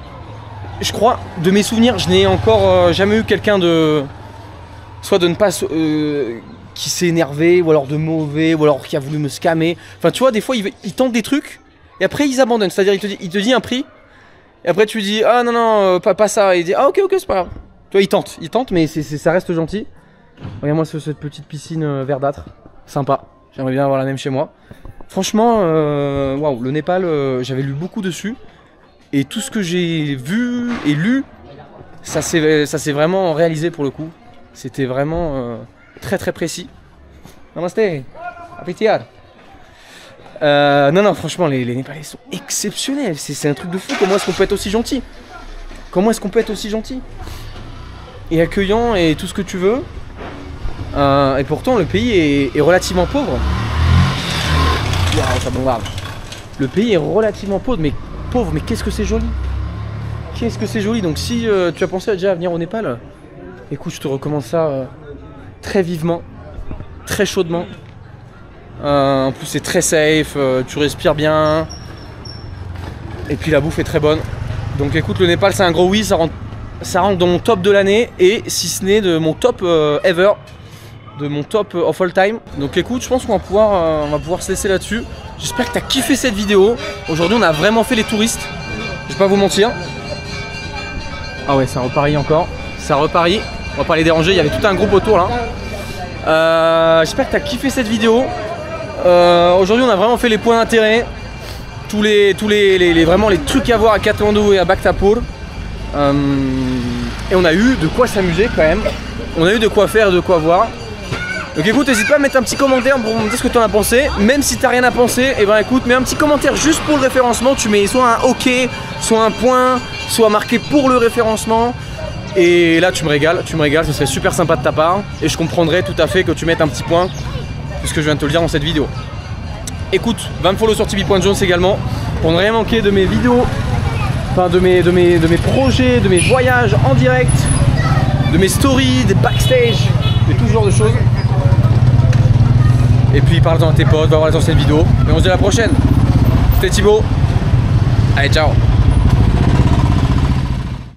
Je crois, de mes souvenirs, je n'ai encore jamais eu quelqu'un de... Soit de ne pas... qui s'est énervé, ou alors de mauvais, ou alors qui a voulu me scammer. Enfin tu vois, des fois ils tentent des trucs, et après ils abandonnent. C'est-à-dire il te dit un prix, et après tu lui dis ah non non, pas ça. Et il dit ah ok c'est pas grave. Tu vois, il tente, mais ça reste gentil. Regarde-moi cette petite piscine verdâtre, sympa. J'aimerais bien avoir la même chez moi. Franchement, waouh, le Népal, j'avais lu beaucoup dessus. Et tout ce que j'ai vu et lu, ça s'est vraiment réalisé pour le coup. C'était vraiment très très précis. Namaste, appétiar. Non, franchement, les Népalais sont exceptionnels. C'est un truc de fou. Comment est-ce qu'on peut être aussi gentil? Comment est-ce qu'on peut être aussi gentil et accueillant et tout ce que tu veux? Et pourtant, le pays est relativement pauvre. Waouh, ça bombarde. Le pays est relativement pauvre, mais qu'est-ce que c'est joli. Qu'est-ce que c'est joli. Donc si tu as pensé déjà à venir au Népal, écoute, je te recommande ça très vivement, très chaudement. En plus c'est très safe, tu respires bien. Et puis la bouffe est très bonne. Donc écoute, le Népal c'est un gros oui, ça rentre dans mon top de l'année. Et si ce n'est de mon top ever, de mon top of all time. Donc écoute, je pense qu'on va pouvoir se laisser là-dessus. J'espère que tu as kiffé cette vidéo. Aujourd'hui on a vraiment fait les touristes, je vais pas vous mentir. Ah ouais, ça reparit encore. Ça reparit. On va pas les déranger, il y avait tout un groupe autour là. J'espère que tu as kiffé cette vidéo. Aujourd'hui on a vraiment fait les points d'intérêt. Vraiment les trucs à voir à Katmandou et à Bhaktapur. Et on a eu de quoi s'amuser quand même. On a eu de quoi faire et de quoi voir. Donc écoute, n'hésite pas à mettre un petit commentaire pour me dire ce que tu en as pensé. Même si tu n'as rien à penser, et ben écoute, mets un petit commentaire juste pour le référencement. Tu mets soit un OK, soit un point, soit marqué pour le référencement. Et là tu me régales, ce serait super sympa de ta part. Et je comprendrais tout à fait que tu mettes un petit point, puisque je viens de te le dire dans cette vidéo. Écoute, va me follow sur tibi.jones également, pour ne rien manquer de mes vidéos, enfin de mes projets, de mes voyages en direct, de mes stories, des backstage, de tout ce genre de choses. Et puis parle-en à tes potes, va voir les anciennes vidéos. Et on se dit à la prochaine. C'était Thibaut. Allez, ciao.